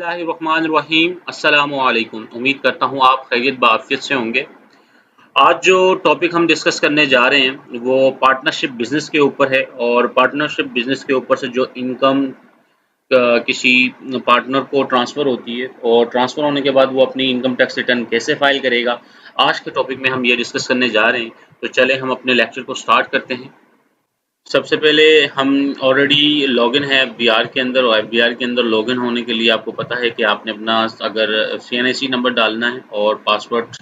बिस्मिल्लाहिर्रहमानिर्रहीम अस्सलामु अलैकुम। उम्मीद करता हूँ आप खैरियत बाफ़ियत से होंगे। आज जो टॉपिक हम डिस्कस करने जा रहे हैं वो पार्टनरशिप बिज़नेस के ऊपर है और पार्टनरशिप बिज़नेस के ऊपर से जो इनकम किसी पार्टनर को ट्रांसफ़र होती है और ट्रांसफ़र होने के बाद वो अपनी इनकम टैक्स रिटर्न कैसे फ़ाइल करेगा, आज के टॉपिक में हम ये डिस्कस करने जा रहे हैं। तो चलें हम अपने लेक्चर को स्टार्ट करते हैं। सबसे पहले हम ऑलरेडी लॉगिन है एफबीआर के अंदर और एफबीआर के अंदर लॉगिन होने के लिए आपको पता है कि आपने अपना अगर सीएनआईसी नंबर डालना है और पासवर्ड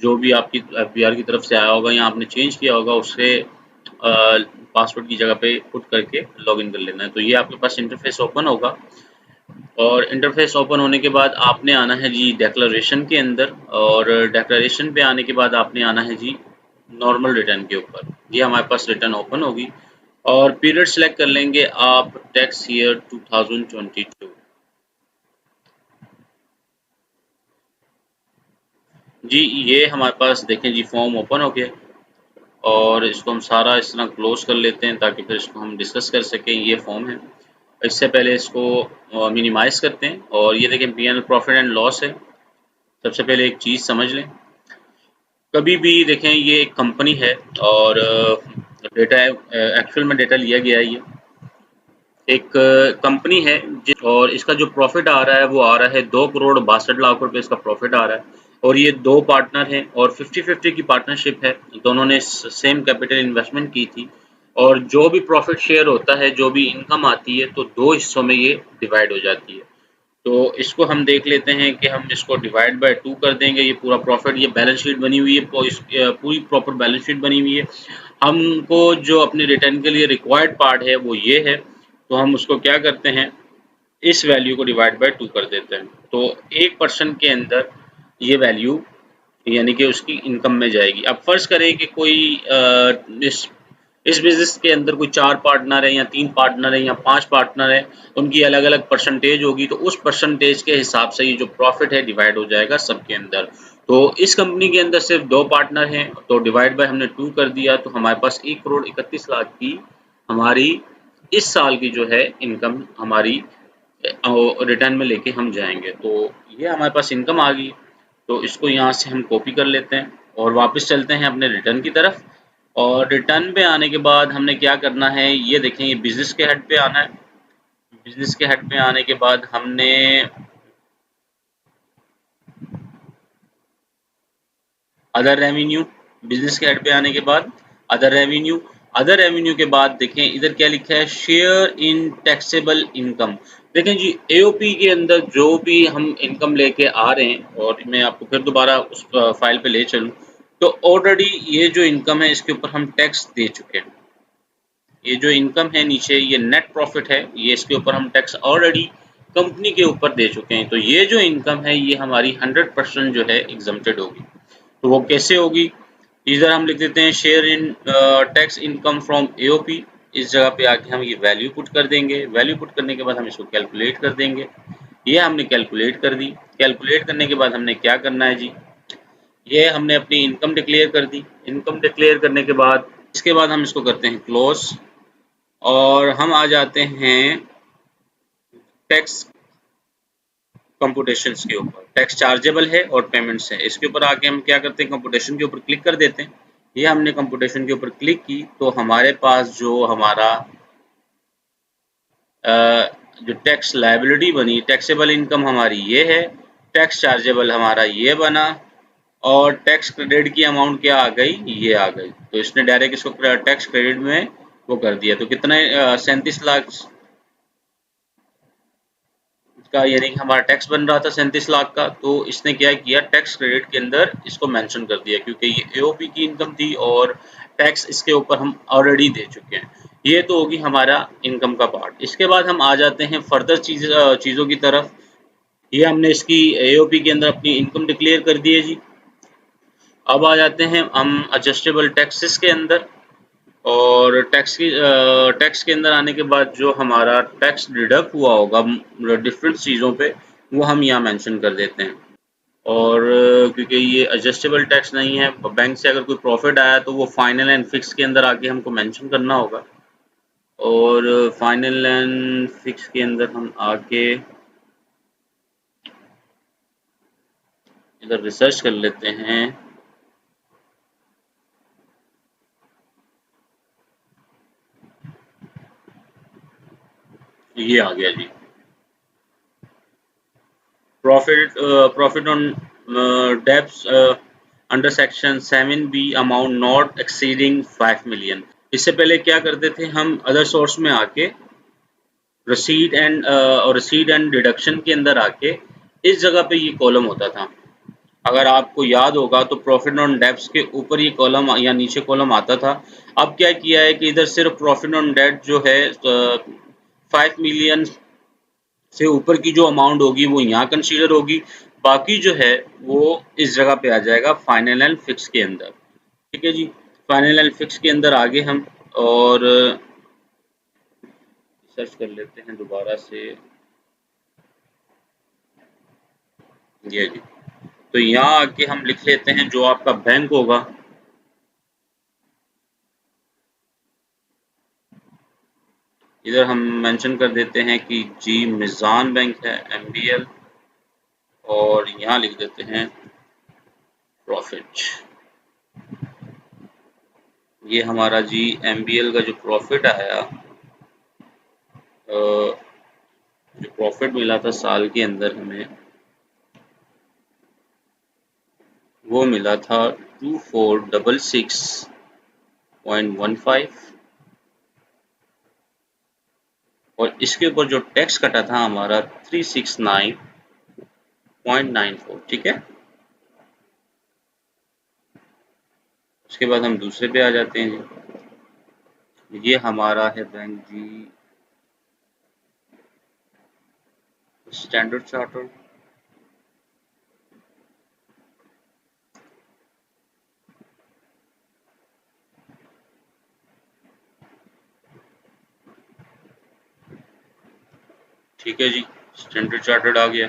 जो भी आपकी एफबीआर की तरफ से आया होगा या आपने चेंज किया होगा उससे पासवर्ड की जगह पे पुट करके लॉगिन कर लेना है। तो ये आपके पास इंटरफेस ओपन होगा और इंटरफेस ओपन होने के बाद आपने आना है जी डिक्लेरेशन के अंदर और डिक्लेरेशन पे आने के बाद आपने आना है जी नॉर्मल रिटर्न के ऊपर। ये हमारे पास रिटर्न ओपन होगी और पीरियड सेलेक्ट कर लेंगे आप टैक्स ईयर 2022। जी ये हमारे पास देखें जी फॉर्म ओपन हो गया और इसको हम सारा इस तरह क्लोज कर लेते हैं ताकि फिर इसको हम डिस्कस कर सकें। ये फॉर्म है, इससे पहले इसको मिनिमाइज करते हैं और ये देखें P N profit and loss है। सबसे पहले एक चीज़ समझ लें, कभी भी देखें ये एक कंपनी है और डेटा एक्चुअल में डेटा लिया गया है। ये एक कंपनी है और इसका जो प्रॉफिट आ रहा है वो आ रहा है 2 करोड़ 62 लाख रुपए इसका प्रॉफिट आ रहा है और ये दो पार्टनर हैं और 50-50 की पार्टनरशिप है। दोनों ने सेम कैपिटल इन्वेस्टमेंट की थी और जो भी प्रॉफिट शेयर होता है, जो भी इनकम आती है, तो दो हिस्सों में ये डिवाइड हो जाती है। तो इसको हम देख लेते हैं कि हम इसको डिवाइड बाय 2 कर देंगे। ये पूरा प्रॉफिट, ये बैलेंस शीट बनी हुई है, पूरी प्रॉपर बैलेंस शीट बनी हुई है। हमको जो अपने रिटर्न के लिए रिक्वायर्ड पार्ट है वो ये है, तो हम उसको क्या करते हैं, इस वैल्यू को डिवाइड बाय 2 कर देते हैं। तो 1% के अंदर ये वैल्यू यानी कि उसकी इनकम में जाएगी। अब फर्ज करें कि कोई इस बिज़नेस के अंदर कोई 4 पार्टनर है या 3 पार्टनर है या 5 पार्टनर है, उनकी अलग-अलग परसेंटेज होगी, तो उस परसेंटेज के हिसाब से ये जो प्रॉफिट है डिवाइड हो जाएगा सबके अंदर। तो इस कंपनी के अंदर सिर्फ 2 पार्टनर हैं, तो डिवाइड बाय हमने 2 कर दिया, तो हमारे पास 1 करोड़ 31 लाख की हमारी इस साल की जो है इनकम हमारी रिटर्न में लेके हम जाएंगे। तो ये हमारे पास इनकम आ गई, तो इसको यहाँ से हम कॉपी कर लेते हैं और वापस चलते हैं अपने रिटर्न की तरफ। और रिटर्न पे आने के बाद हमने क्या करना है, ये देखें ये बिजनेस के हेड पे आना है। बिजनेस के हेड पे आने के बाद हमने अदर रेवेन्यू, बिजनेस के हेड पे आने के बाद अदर रेवेन्यू के बाद देखें इधर क्या लिखा है, शेयर इन टैक्सेबल इनकम। देखें जी एओपी के अंदर जो भी हम इनकम लेके आ रहे हैं, और मैं आपको फिर दोबारा उस फाइल पे ले चलूँ, तो ऑलरेडी ये जो इनकम है इसके ऊपर हम टैक्स दे चुके हैं। ये जो इनकम है नीचे ये नेट प्रॉफिट है, ये इसके ऊपर हम टैक्स ऑलरेडी कंपनी के ऊपर दे चुके हैं। तो ये जो इनकम है ये हमारी 100% जो है एग्जम्प्टेड होगी। तो वो कैसे होगी, इधर हम लिख देते हैं share in tax income from AOP. इस जगह पे आके हम ये वैल्यू पुट कर देंगे। वैल्यू पुट करने के बाद हम इसको कैलकुलेट कर देंगे। ये हमने कैलकुलेट कर दी। कैलकुलेट करने के बाद हमने क्या करना है जी, ये हमने अपनी इनकम डिक्लेयर कर दी। इनकम डिक्लेयर करने के बाद इसके बाद हम इसको करते हैं क्लोज और हम आ जाते हैं टैक्स कंप्यूटेशंस के ऊपर। टैक्स चार्जेबल है और पेमेंट्स है, इसके ऊपर आके हम क्या करते हैं, कंप्यूटेशन के ऊपर क्लिक कर देते हैं। ये हमने कंप्यूटेशन के ऊपर क्लिक की तो हमारे पास जो हमारा जो टैक्स लायबिलिटी बनी, टैक्सेबल इनकम हमारी ये है, टैक्स चार्जेबल हमारा ये बना और टैक्स क्रेडिट की अमाउंट क्या आ गई, ये आ गई। तो इसने डायरेक्ट इसको टैक्स क्रेडिट में वो कर दिया। तो कितना 37 लाख का यानी कि हमारा टैक्स बन रहा था 37 लाख का, तो इसने क्या किया, टैक्स क्रेडिट के अंदर इसको मेंशन कर दिया क्योंकि ये एओपी की इनकम थी और टैक्स इसके ऊपर हम ऑलरेडी दे चुके हैं। ये तो होगी हमारा इनकम का पार्ट। इसके बाद हम आ जाते हैं फर्दर चीज़ों की तरफ। ये हमने इसकी एओपी के अंदर अपनी इनकम डिक्लेयर कर दी है जी। अब आ जाते हैं हम एडजस्टेबल टैक्सेस के अंदर और टैक्स के अंदर आने के बाद जो हमारा टैक्स डिडक्ट हुआ होगा डिफरेंट चीज़ों पे, वो हम यहाँ मेंशन कर देते हैं। और क्योंकि ये एडजस्टेबल टैक्स नहीं है, बैंक से अगर कोई प्रॉफिट आया तो वो फाइनल एंड फिक्स के अंदर आके हमको मेंशन करना होगा। और फाइनल एंड फिक्स के अंदर हम आके इधर रिसर्च कर लेते हैं। ये आ गया जी, profit on debts under section 7B amount not exceeding 5 million. इससे पहले क्या करते थे हम, अदर सोर्स में आके रसीद एंड डिडक्शन के अंदर आके इस जगह पे ये कॉलम होता था। अगर आपको याद होगा तो प्रॉफिट ऑन डेब्ट्स के ऊपर ये कॉलम या नीचे कॉलम आता था। अब क्या किया है कि इधर सिर्फ प्रॉफिट ऑन डेट जो है 5 मिलियन से ऊपर की जो अमाउंट होगी वो यहाँ कंसीडर होगी, बाकी जो है वो इस जगह पे आ जाएगा फाइनल एंड फिक्स के अंदर। ठीक है जी, फाइनल एंड फिक्स के अंदर आगे हम और सर्च कर लेते हैं दोबारा से। ये जी, तो यहाँ आके हम लिख लेते हैं जो आपका बैंक होगा। इधर हम मेंशन कर देते हैं कि जी मिज़ान बैंक है MBL, और यहाँ लिख देते हैं प्रॉफिट। ये हमारा जी MBL का जो प्रॉफिट आया, जो प्रॉफिट मिला था साल के अंदर हमें, वो मिला था 2466.15, और इसके ऊपर जो टैक्स कटा था हमारा 369.94। ठीक है, उसके बाद हम दूसरे पे आ जाते हैं जी। ये हमारा है बैंक जी स्टैंडर्ड चार्टर्ड। ठीक है जी, स्टैंडर्ड चार्टर्ड आ गया,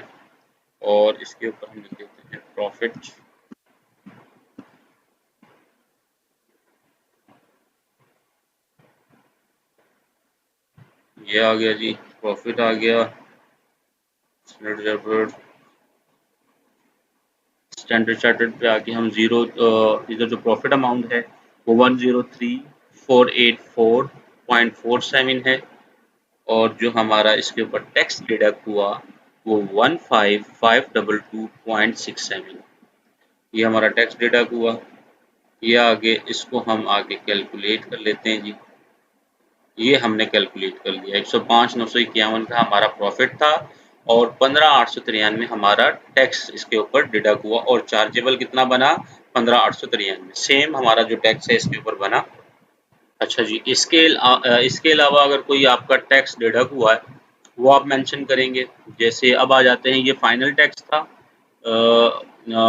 और इसके ऊपर हम लिख देते हैं प्रॉफिट। ये आ गया जी, प्रॉफिट आ गया। स्टैंडर्ड चार्टर्ड पे आके हम जीरो, इधर जो प्रॉफिट अमाउंट है वो 103,484.47 है, और जो हमारा इसके ऊपर टैक्स डिडक्ट हुआ वो 15,522.67। ये हमारा टैक्स डिडक्ट हुआ। ये आगे इसको हम आगे कैलकुलेट कर लेते हैं जी। ये हमने कैलकुलेट कर लिया, 105,951 का हमारा प्रॉफिट था, और 15,893 हमारा टैक्स इसके ऊपर डिडक्ट हुआ, और चार्जेबल कितना बना 15,893, सेम हमारा जो टैक्स है इसके ऊपर बना। अच्छा जी, इसके अलावा अगर कोई आपका टैक्स डिडक्ट हुआ है वो आप मेंशन करेंगे। जैसे अब आ जाते हैं, ये फाइनल टैक्स था,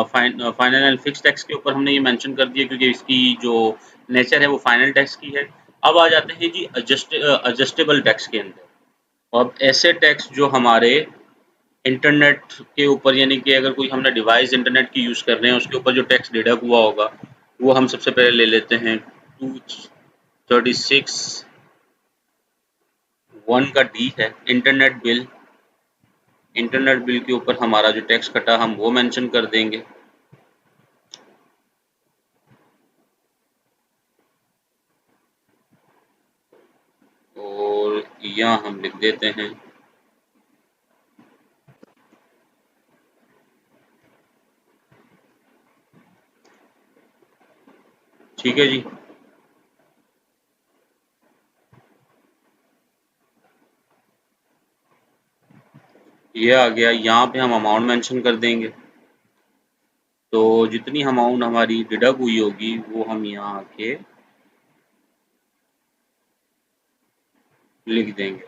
फाइनल एंड फिक्स टैक्स के ऊपर हमने ये मेंशन कर दिया क्योंकि इसकी जो नेचर है वो फाइनल टैक्स की है। अब आ जाते हैं जी एडजस्टेबल टैक्स के अंदर। अब ऐसे टैक्स जो हमारे इंटरनेट के ऊपर, यानी कि अगर कोई हमने डिवाइस इंटरनेट की यूज़ कर रहे हैं उसके ऊपर जो टैक्स डिडक्ट हुआ होगा वो हम सबसे पहले ले लेते हैं। 236(1) का डी है इंटरनेट बिल। इंटरनेट बिल के ऊपर हमारा जो टैक्स कटा हम वो मेंशन कर देंगे। और यहाँ हम लिख देते हैं ठीक है जी। ये आ गया, यहाँ पे हम अमाउंट मेंशन कर देंगे। तो जितनी अमाउंट हमारी डिडक्ट हुई होगी वो हम यहाँ आके लिख देंगे,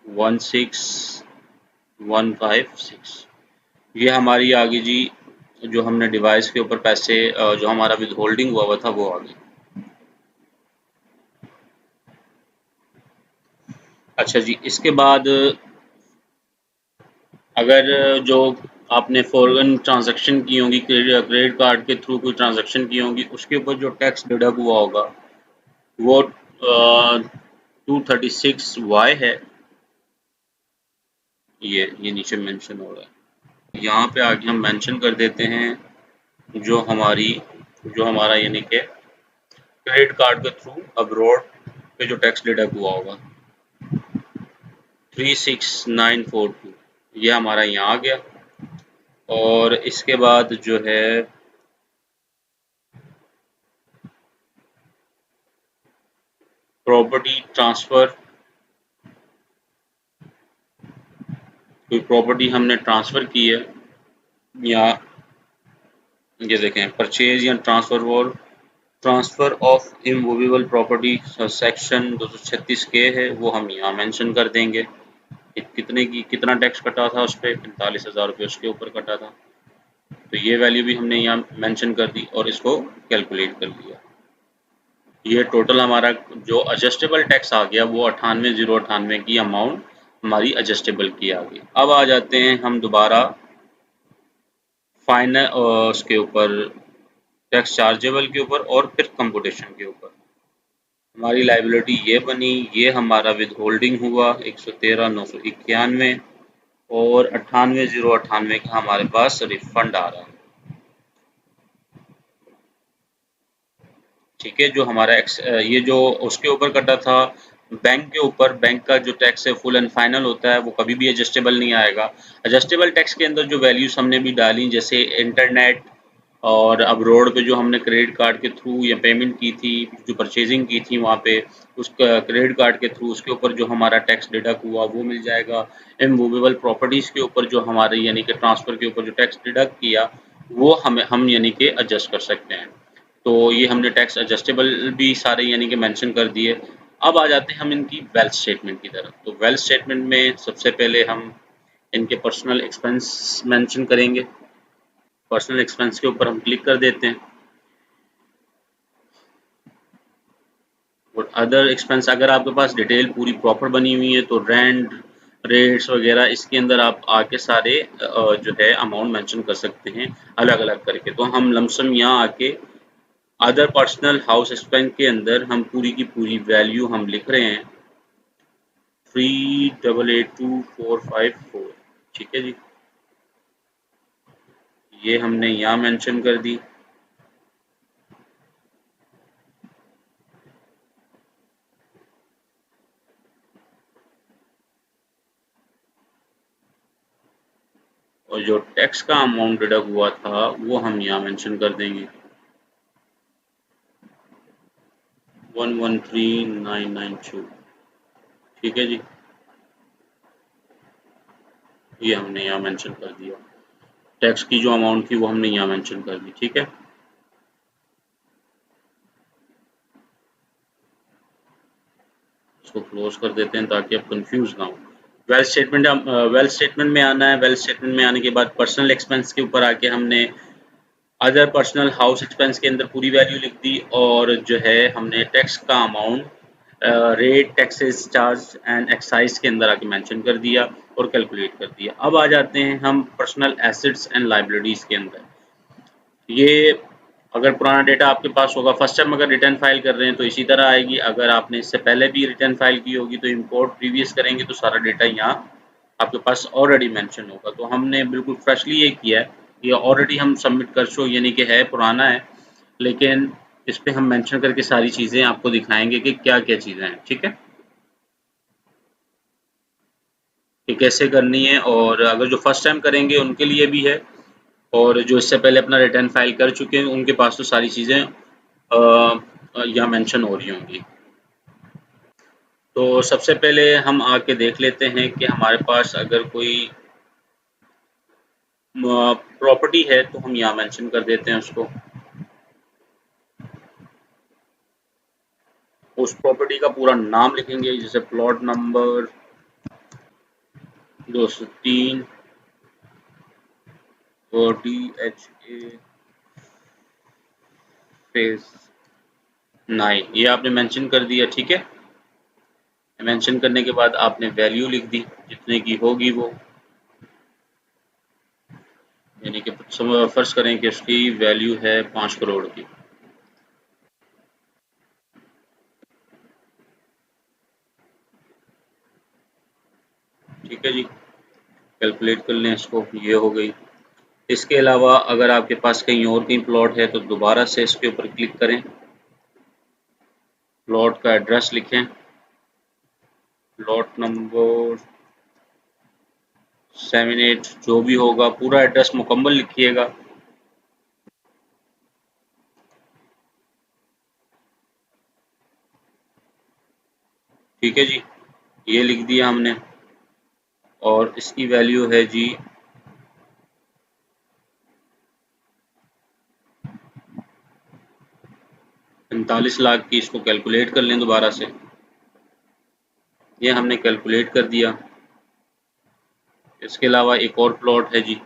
16,156। ये हमारी आ गई जी, जो हमने डिवाइस के ऊपर पैसे जो हमारा विद होल्डिंग हुआ था वो आ गई। अच्छा जी, इसके बाद अगर जो आपने फॉरेन ट्रांजैक्शन की होंगी, क्रेडिट कार्ड के थ्रू कोई ट्रांजैक्शन की होंगी, उसके ऊपर जो टैक्स डिडक्ट हुआ होगा वो 236Y है। ये नीचे मेंशन हो रहा है। यहाँ पे आगे हम मेंशन कर देते हैं जो हमारी जो हमारा यानी कि क्रेडिट कार्ड के थ्रू अब्रॉड पे जो टैक्स डिडक्ट हुआ होगा 36942, ये हमारा यहाँ आ गया। और इसके बाद जो है प्रॉपर्टी ट्रांसफ़र, कोई प्रॉपर्टी हमने ट्रांसफ़र की है या ये देखें परचेज या transfer of immovable property section 236 के है, वो हम यहाँ मेंशन कर देंगे कि कितने की कितना टैक्स कटा था उस पर 45,000 रुपये उसके ऊपर कटा था। तो ये वैल्यू भी हमने यहाँ मेंशन कर दी और इसको कैलकुलेट कर लिया। ये टोटल हमारा जो एडजस्टेबल टैक्स आ गया वो 98,098 की अमाउंट हमारी एडजस्टेबल की आ गई। अब आ जाते हैं हम दोबारा फाइनल उसके ऊपर टैक्स चार्जेबल के ऊपर और फिर कंप्यूटेशन के ऊपर। हमारी लाइबिलिटी ये बनी, ये हमारा विद होल्डिंग हुआ 113,991 और 98,098 का हमारे पास रिफंड आ रहा है। ठीक है, जो हमारा ये जो उसके ऊपर कटा था बैंक के ऊपर, बैंक का जो टैक्स है फुल एंड फाइनल होता है, वो कभी भी एडजस्टेबल नहीं आएगा। एडजस्टेबल टैक्स के अंदर जो वैल्यूज हमने भी डाली जैसे इंटरनेट और अब रोड पे जो हमने क्रेडिट कार्ड के थ्रू या पेमेंट की थी, जो परचेजिंग की थी वहाँ पे उस क्रेडिट कार्ड के थ्रू, उसके ऊपर जो हमारा टैक्स डिडक्ट हुआ वो मिल जाएगा। इमूवेबल प्रॉपर्टीज़ के ऊपर जो हमारे यानी कि ट्रांसफ़र के ऊपर जो टैक्स डिडक्ट किया वो हम यानी कि एडजस्ट कर सकते हैं। तो ये हमने टैक्स एडजस्टेबल भी सारे यानी कि मेंशन कर दिए। अब आ जाते हैं हम इनकी वेल्थ स्टेटमेंट की तरफ। तो वेल्थ स्टेटमेंट में सबसे पहले हम इनके पर्सनल एक्सपेंस मेंशन करेंगे। पर्सनल एक्सपेंस के ऊपर हम क्लिक कर देते हैं और अदर एक्सपेंस, अगर आपके पास डिटेल पूरी प्रॉपर बनी हुई है तो रेंट रेट्स वगैरह इसके अंदर आप आके सारे जो है अमाउंट मेंशन कर सकते हैं अलग अलग करके। तो हम लमसम यहाँ आके अदर पर्सनल हाउस एक्सपेंस के अंदर हम पूरी की पूरी वैल्यू हम लिख रहे हैं 3882454। ठीक है जी, ये हमने यहाँ मेंशन कर दी। और जो टैक्स का अमाउंट डिडक्ट हुआ था वो हम यहाँ मेंशन कर देंगे 113,992। ठीक है जी, ये हमने यहाँ मेंशन कर दिया। टैक्स की जो अमाउंट थी वो हमने यहाँ मेंशन कर दी। ठीक है, इसको क्लोज कर देते हैं ताकि आप कंफ्यूज ना हो। वेल्थ स्टेटमेंट में आना है। वेल्थ स्टेटमेंट में आने के बाद पर्सनल एक्सपेंस के ऊपर आके हमने अदर पर्सनल हाउस एक्सपेंस के अंदर पूरी वैल्यू लिख दी और जो है हमने टैक्स का amount rate taxes charge and excise के अंदर आके मेंशन कर दिया और कैलकुलेट कर दिया। अब आ जाते हैं हम पर्सनल एसेट्स एंड लाइबिलिटीज़ के अंदर। ये अगर पुराना डेटा आपके पास होगा, फर्स्ट टाइम अगर रिटर्न फाइल कर रहे हैं तो इसी तरह आएगी। अगर आपने इससे पहले भी रिटर्न फाइल की होगी तो इंपोर्ट प्रीवियस करेंगे तो सारा डेटा यहाँ आपके पास ऑलरेडी मेंशन होगा। तो हमने बिल्कुल फ्रेशली ये किया है, ये ऑलरेडी हम सबमिट कर चुके यानी कि है पुराना है, लेकिन इस पे हम मेंशन करके सारी चीज़ें आपको दिखाएंगे कि क्या-क्या चीज़ें हैं। ठीक है, कि कैसे करनी है और अगर जो फर्स्ट टाइम करेंगे उनके लिए भी है और जो इससे पहले अपना रिटर्न फाइल कर चुके हैं उनके पास तो सारी चीज़ें यहाँ मेंशन हो रही होंगी। तो सबसे पहले हम आके देख लेते हैं कि हमारे पास अगर कोई प्रॉपर्टी है तो हम यहाँ मेंशन कर देते हैं उसको। उस प्रॉपर्टी का पूरा नाम लिखेंगे जैसे प्लॉट नंबर 203 और DHA फेज 9, ये आपने मेंशन कर दिया। ठीक है, मेंशन करने के बाद आपने वैल्यू लिख दी जितने की होगी वो, यानी कि फर्ज करें कि उसकी वैल्यू है 5 करोड़ की। ठीक है जी, कैलकुलेट कर लें इसको, ये हो गई। इसके अलावा अगर आपके पास कहीं और कहीं प्लॉट है तो दोबारा से इसके ऊपर क्लिक करें, प्लॉट का एड्रेस लिखें, प्लॉट नंबर 7-8 जो भी होगा, पूरा एड्रेस मुकम्मल लिखिएगा। ठीक है जी, ये लिख दिया हमने। और इसकी वैल्यू है जी 45 लाख की। इसको कैलकुलेट कर लें दोबारा से, ये हमने कैलकुलेट कर दिया। इसके अलावा एक और प्लॉट है जी,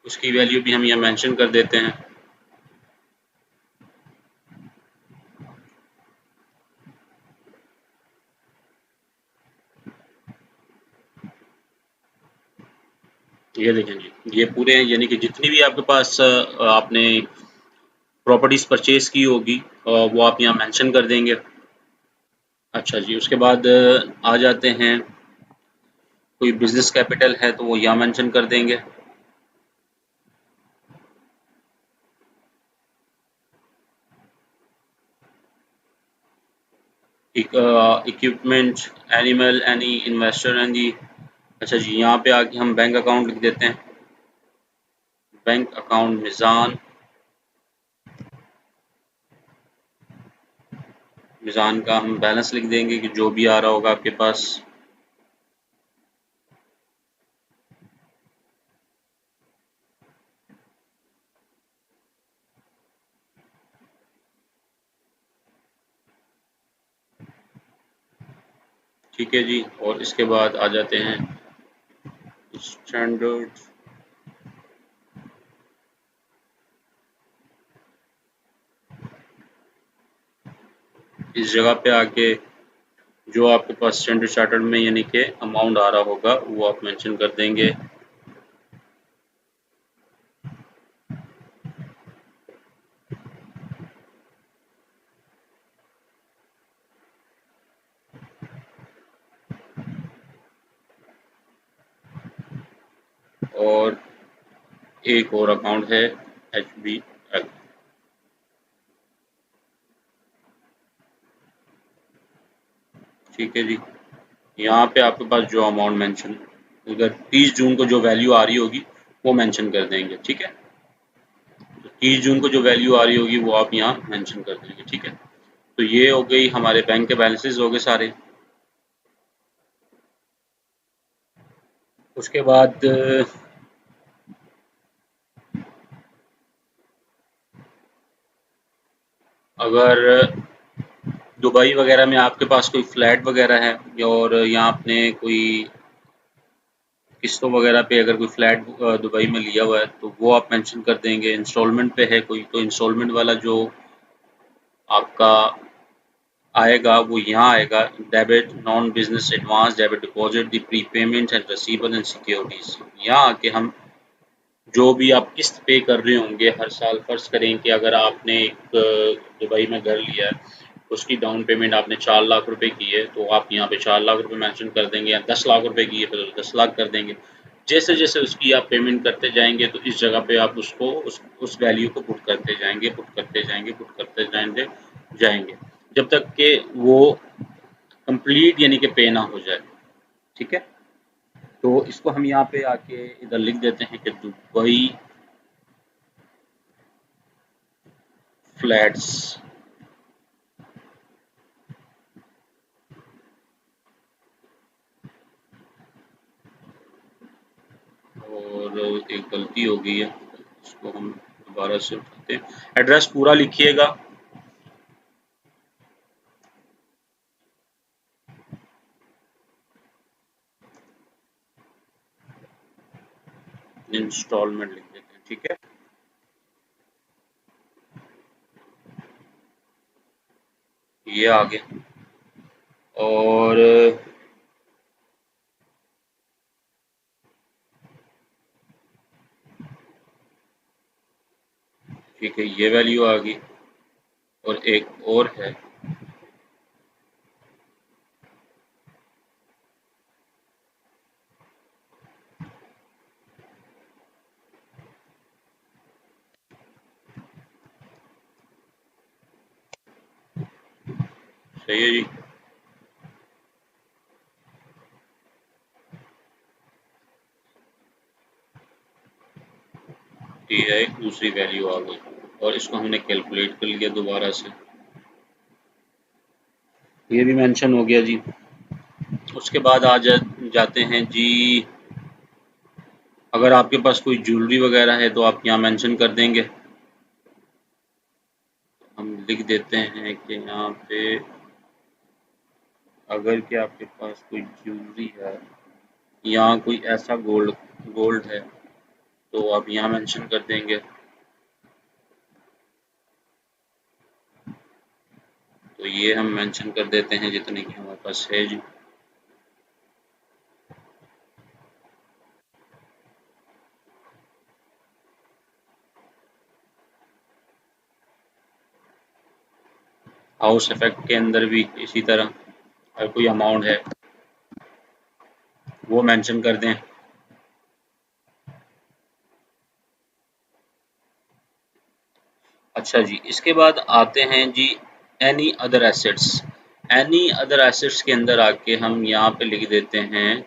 उसकी वैल्यू भी हम यहाँ मेंशन कर देते हैं। ये देखें जी, ये पूरे हैं, यानी कि जितनी भी आपके पास आपने प्रॉपर्टीज परचेज की होगी वो आप यहाँ मेंशन कर देंगे। अच्छा जी, उसके बाद आ जाते हैं, कोई बिजनेस कैपिटल है तो वो यहाँ मेंशन कर देंगे। Equipment, animal, any investor and the. अच्छा जी, यहाँ पे आके हम बैंक अकाउंट लिख देते हैं, बैंक अकाउंट मिज़ान। मिज़ान का हम बैलेंस लिख देंगे कि जो भी आ रहा होगा आपके पास। ठीक है जी, और इसके बाद आ जाते हैं स्टैंडर्ड। इस जगह पे आके जो आपके पास स्टैंडर्ड चार्टर्ड में यानी कि अमाउंट आ रहा होगा वो आप मेंशन कर देंगे। और एक और अकाउंट है HBL। ठीक है जी, यहाँ पे आपके पास जो अमाउंट मेंशन, अगर 30 जून को जो वैल्यू आ रही होगी वो मेंशन कर देंगे। ठीक है, तो 30 जून को जो वैल्यू आ रही होगी वो आप यहाँ मेंशन कर देंगे। ठीक है, तो ये हो गई हमारे बैंक के बैलेंसेस हो गए सारे। उसके बाद अगर दुबई वगैरह में आपके पास कोई फ्लैट वगैरह है और यहाँ आपने कोई किस्तों वगैरह पे अगर कोई फ्लैट दुबई में लिया हुआ है तो वो आप मेंशन कर देंगे। इंस्टॉलमेंट पे है कोई तो इंस्टॉलमेंट वाला जो आपका आएगा वो यहाँ आएगा। Debit, non business advance, debit deposit, the pre payment and receivable and securities. यहाँ आके हम जो भी आप किस्त पे कर रहे होंगे हर साल, फर्ज करें कि अगर आपने एक दुबई में घर लिया है, उसकी डाउन पेमेंट आपने 4 लाख रुपए की है तो आप यहाँ पे 4 लाख रुपए मेंशन कर देंगे, या 10 लाख रुपए की है तो 10 लाख कर देंगे। जैसे जैसे उसकी आप पेमेंट करते जाएंगे तो इस जगह पे आप उसको उस वैल्यू को पुट करते जाएंगे, पुट करते जाएंगे, पुट करते जाएंगे जब तक कि वो कंप्लीट यानी कि पे ना हो जाए। ठीक है, तो इसको हम यहाँ पे आके इधर लिख देते हैं कि दुबई फ्लैट्स। और एक गलती हो गई है, इसको हम दोबारा से उठाते हैं। एड्रेस पूरा लिखिएगा, इंस्टॉलमेंट लिख देते हैं। ठीक है, ये आगे। और ठीक है, ये वैल्यू आ गई। और एक और है, सही है जी। ये एक दूसरी वैल्यू आ गई और इसको हमने कैलकुलेट कर लिया दोबारा से। ये भी मेंशन हो गया जी। उसके बाद जाते हैं जी, अगर आपके पास कोई ज्वेलरी वगैरह है तो आप यहाँ मेंशन कर देंगे। हम लिख देते हैं कि यहाँ पे अगर कि आपके पास कोई ज्वेलरी है, यहाँ कोई ऐसा गोल्ड गोल्ड है, तो आप यहाँ मेंशन कर देंगे। तो ये हम मेंशन कर देते हैं जितने की हमारे पास है जी। हाउस इफेक्ट के अंदर भी इसी तरह अगर कोई अमाउंट है वो मेंशन कर दें। अच्छा जी, इसके बाद आते हैं जी any other assets. Any other assets के अंदर आके हम यहाँ पे लिख देते हैं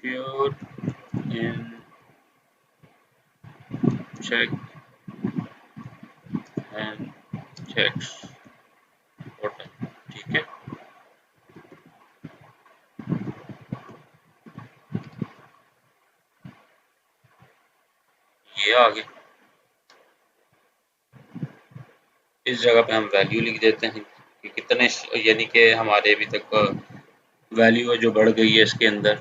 sure in cheque and cheques total. ठीक है, ये आगे इस जगह पे हम वैल्यू लिख देते हैं कि कितने यानी कि हमारे अभी तक वैल्यू है जो बढ़ गई है इसके अंदर।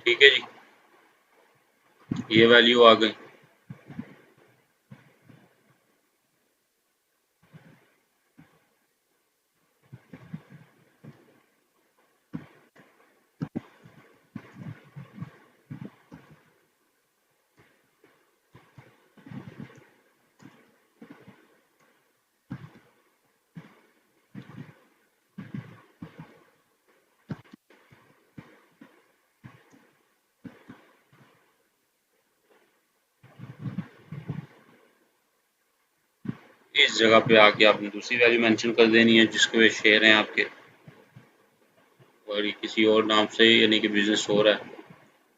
ठीक है जी, ये वैल्यू आ गई। इस जगह पे आके आपने दूसरी वैल्यू मेंशन कर देनी है जिसके वे शेयर हैं आपके, और ये किसी और नाम से यानी कि बिजनेस हो रहा है,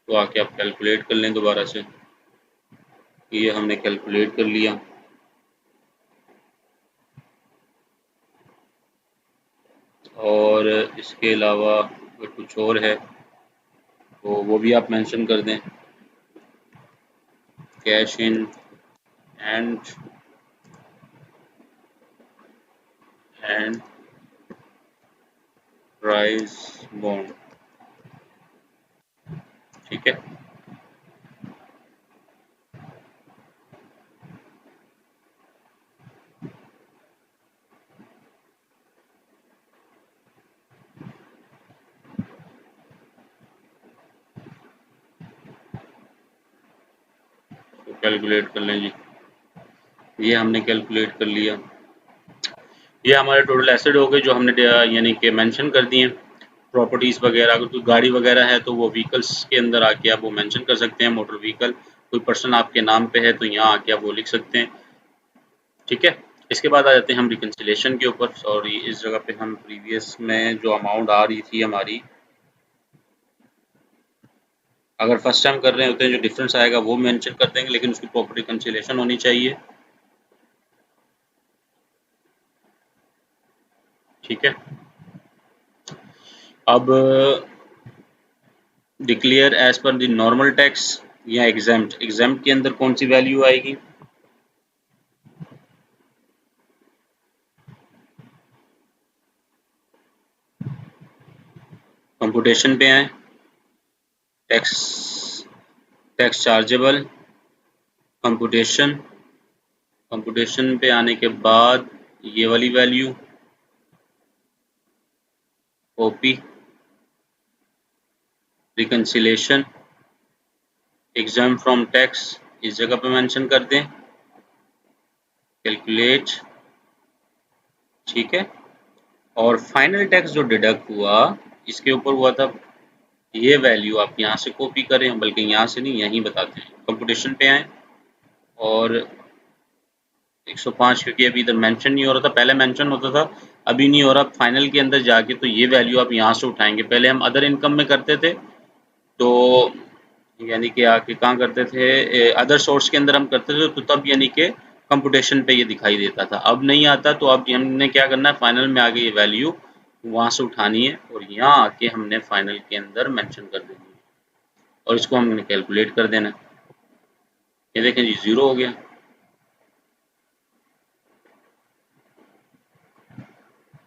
तो आके आप कैलकुलेट कर लें दोबारा से। ये हमने कैलकुलेट कर लिया। और इसके अलावा अगर कुछ और है तो वो भी आप मेंशन कर दें। Cash in and price bond. ठीक है, तो कैलकुलेट कर लें जी। ये हमने कैलकुलेट कर लिया। ये हमारे टोटल एसेट हो गए जो हमने यानी कि मेंशन कर दिए। प्रॉपर्टीज़ वगैरह, अगर कोई गाड़ी वगैरह है तो वो व्हीकल्स के अंदर आके आप वो मेंशन कर सकते हैं, मोटर व्हीकल। कोई पर्सन आपके नाम पे है तो यहाँ आके आप वो लिख सकते हैं। ठीक है, इसके बाद आ जाते हैं हम रिकन्सिलेशन के ऊपर। सॉरी, इस जगह पे हम प्रीवियस में जो अमाउंट आ रही थी हमारी, अगर फर्स्ट टाइम कर रहे होते हैं जो डिफरेंस आएगा वो मेंशन कर देंगे, लेकिन उसकी प्रॉपर रिकन्सिलेशन होनी चाहिए। ठीक है, अब declare as per the normal tax या एग्जाम्प्ट, एग्जाम्प्ट के अंदर कौन सी वैल्यू आएगी? कंप्यूटेशन पे आए, tax, tax chargeable, computation, computation पे आने के बाद ये वाली value OP, reconciliation, exempt from tax इस जगह पे मेंशन कर दें, कैलकुलेट, ठीक है। और फाइनल टैक्स जो डिडक्ट हुआ इसके ऊपर हुआ था, ये वैल्यू आप यहाँ से कॉपी करें, बल्कि यहाँ से नहीं यहीं बताते हैं। कंप्यूटेशन पे आए और 105, क्योंकि अभी इधर मेंशन नहीं हो रहा था, पहले मेंशन होता था, अभी नहीं हो रहा। फाइनल के अंदर जाके तो ये वैल्यू आप यहाँ से उठाएंगे। पहले हम अदर इनकम में करते थे, तो यानी कि आके कहाँ करते थे, अदर सोर्स के अंदर हम करते थे, तो तब यानी कि कंप्यूटेशन पे ये दिखाई देता था। अब नहीं आता, तो अब हमने क्या करना है, फाइनल में आगे ये वैल्यू वहाँ से उठानी है और यहाँ आके हमने फाइनल के अंदर मेंशन कर देनी है और इसको हमने कैलकुलेट कर देना है। ये देखें जी, 0 हो गया।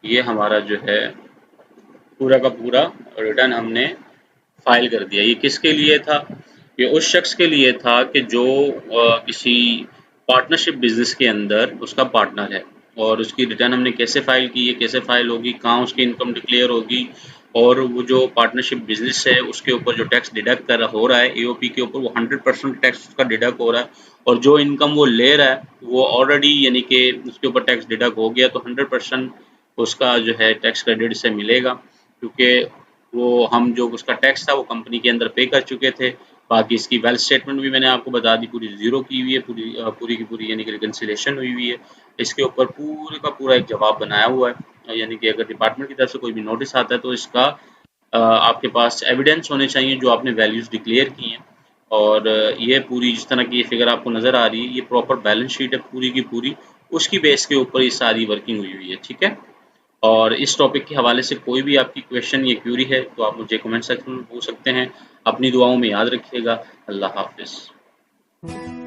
ये हमारा जो है पूरा का पूरा रिटर्न हमने फाइल कर दिया। ये किसके लिए था? ये उस शख्स के लिए था कि जो किसी पार्टनरशिप बिजनेस के अंदर उसका पार्टनर है, और उसकी रिटर्न हमने कैसे फाइल की है, कैसे फाइल होगी, कहाँ उसकी इनकम डिक्लेयर होगी, और वो जो पार्टनरशिप बिजनेस है उसके ऊपर जो टैक्स डिडक्ट कर हो रहा है एओपी के ऊपर, वो 100% टैक्स उसका डिडक्ट हो रहा है, और जो इनकम वो ले रहा है वो ऑलरेडी यानी कि उसके ऊपर टैक्स डिडक्ट हो गया, तो 100% उसका जो है टैक्स क्रेडिट से मिलेगा, क्योंकि वो हम जो उसका टैक्स था वो कंपनी के अंदर पे कर चुके थे। बाकी इसकी वेल्थ स्टेटमेंट भी मैंने आपको बता दी, पूरी 0 की हुई है, पूरी की पूरी यानी कि रिकन्सिलेशन हुई हुई है। इसके ऊपर पूरे का पूरा एक जवाब बनाया हुआ है, यानी कि अगर डिपार्टमेंट की तरफ से कोई भी नोटिस आता है तो इसका आपके पास एविडेंस होने चाहिए जो आपने वैल्यूज़ डिक्लेयर की हैं। और ये पूरी जिस तरह की ये फिगर आपको नज़र आ रही है, ये प्रॉपर बैलेंस शीट है पूरी की पूरी, उसकी बेस के ऊपर ये सारी वर्किंग हुई हुई है, ठीक है। और इस टॉपिक के हवाले से कोई भी आपकी क्वेश्चन या क्यूरी है तो आप मुझे कमेंट सेक्शन में पूछ सकते हैं। अपनी दुआओं में याद रखिएगा। अल्लाह हाफ़िज़।